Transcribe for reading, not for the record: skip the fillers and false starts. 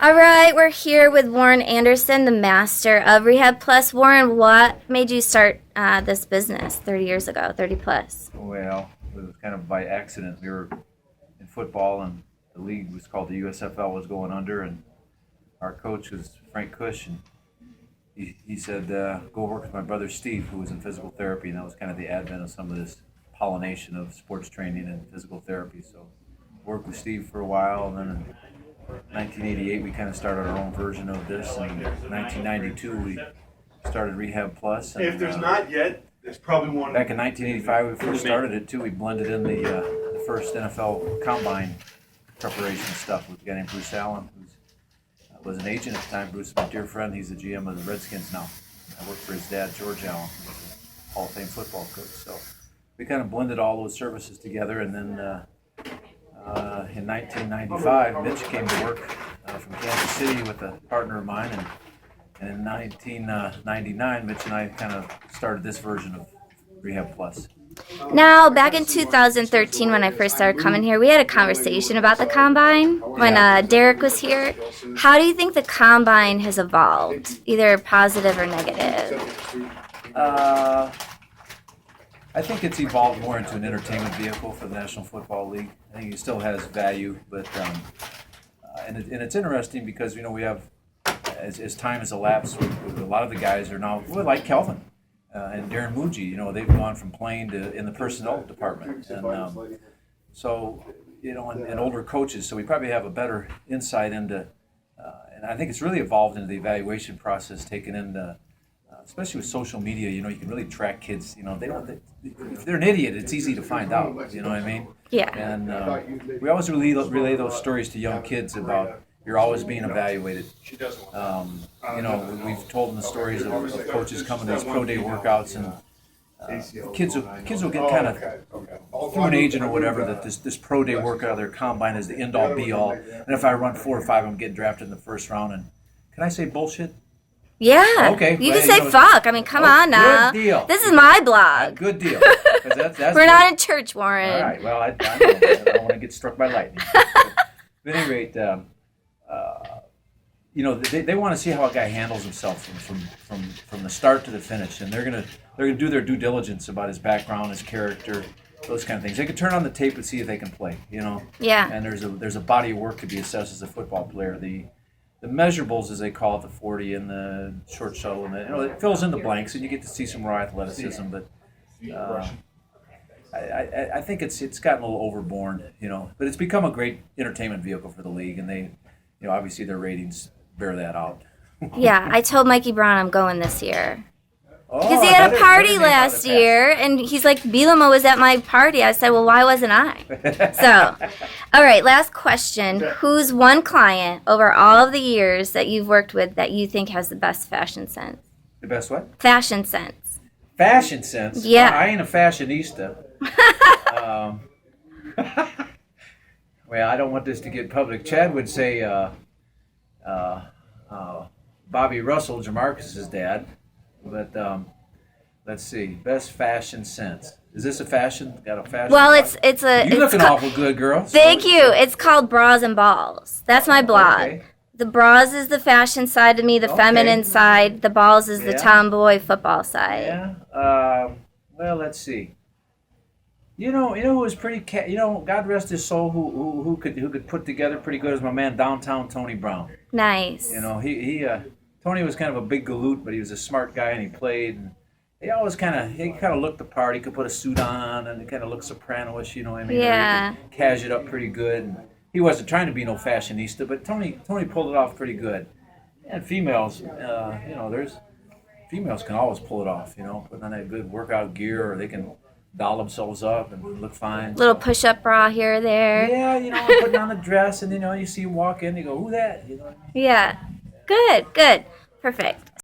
All right, we're here with Warren Anderson, the master of Rehab Plus. Warren, what made you start this business 30 years ago, 30 plus? Well, it was kind of by accident. We were in football, and the league was called the USFL was going under, and our coach was Frank Cush, and he said, go work with my brother Steve, who was in physical therapy, and that was kind of the advent of some of this pollination of sports training and physical therapy. So worked with Steve for a while, and then in 1988 we kind of started our own version of this. In 1992 we started Rehab Plus. And, if there's not yet, there's probably one. Back in 1985 we first started it too. We blended in the first NFL combine preparation stuff with a guy named Bruce Allen, who was an agent at the time. Bruce is my dear friend. He's the GM of the Redskins now. I worked for his dad, George Allen, who's a Hall of Fame football coach. So we kind of blended all those services together, and then in 1995, Mitch came to work from Kansas City with a partner of mine, and in 1999, Mitch and I kind of started this version of Rehab Plus. Now, back in 2013, when I first started coming here, we had a conversation about the Combine when Derek was here. How do you think the Combine has evolved, either positive or negative? I think it's evolved more into an entertainment vehicle for the National Football League. I think it still has value, but and it's interesting because we have as time has elapsed, a lot of the guys are now like Kelvin and Darren Muji. They've gone from playing to in the personnel department, and so and older coaches. So we probably have a better insight into, and I think it's really evolved into the evaluation process, taken into. Especially with social media, you can really track kids. If they're an idiot, it's easy to find out. You know what I mean? Yeah. And we always relay those stories to young kids about you're always being evaluated. We've told them the stories of coaches coming to these pro day workouts, and kids will get kind of through an agent or whatever that this pro day workout, their combine is the end all be all. And if I run 4 or 5, I'm getting drafted in the first round. And can I say bullshit? Yeah. Okay. You can say fuck. I mean, come on now. Good deal. This is my blog. Good deal. That's We're not in church, Warren. All right. Well, I don't want to get struck by lightning. At any rate, they want to see how a guy handles himself from the start to the finish, and they're gonna do their due diligence about his background, his character, those kind of things. They can turn on the tape and see if they can play. Yeah. And there's a body of work to be assessed as a football player. The measurables, as they call it, the 40 and the short shuttle, and it fills in the blanks, and you get to see some raw athleticism. But I think it's gotten a little overborne, But it's become a great entertainment vehicle for the league, and they, obviously their ratings bear that out. Yeah, I told Mikey Brown I'm going this year. Oh, Because he had a party last year, and he's like, Bielema was at my party. I said, well, why wasn't I? So, all right, last question. Who's one client over all of the years that you've worked with that you think has the best fashion sense? The best what? Fashion sense. Fashion sense? Yeah. Well, I ain't a fashionista. Well, I don't want this to get public. Chad would say Bobby Russell, Jamarcus's dad. But let's see, best fashion sense. Is this a fashion? Got a fashion? Well, it's a. You're looking awful good, girl. Thank you. It's called Bras and Balls. That's my blog. Okay. The bras is the fashion side to me, the feminine side. The balls is the tomboy football side. Yeah. Well, let's see. Who was pretty. God rest his soul. Who could put together pretty good is my man downtown Tony Brown. Nice. Tony was kind of a big galoot, but he was a smart guy, and he played. And he always kind of looked the part. He could put a suit on, and he kind of looked soprano-ish, you know what I mean? Yeah. Or he could cash it up pretty good. And he wasn't trying to be no fashionista, but Tony pulled it off pretty good. And females, females can always pull it off, putting on that good workout gear, or they can doll themselves up and look fine. Little push-up bra here or there. Yeah, putting on a dress, and you see you walk in, you go, who that? Yeah. Good. Perfect.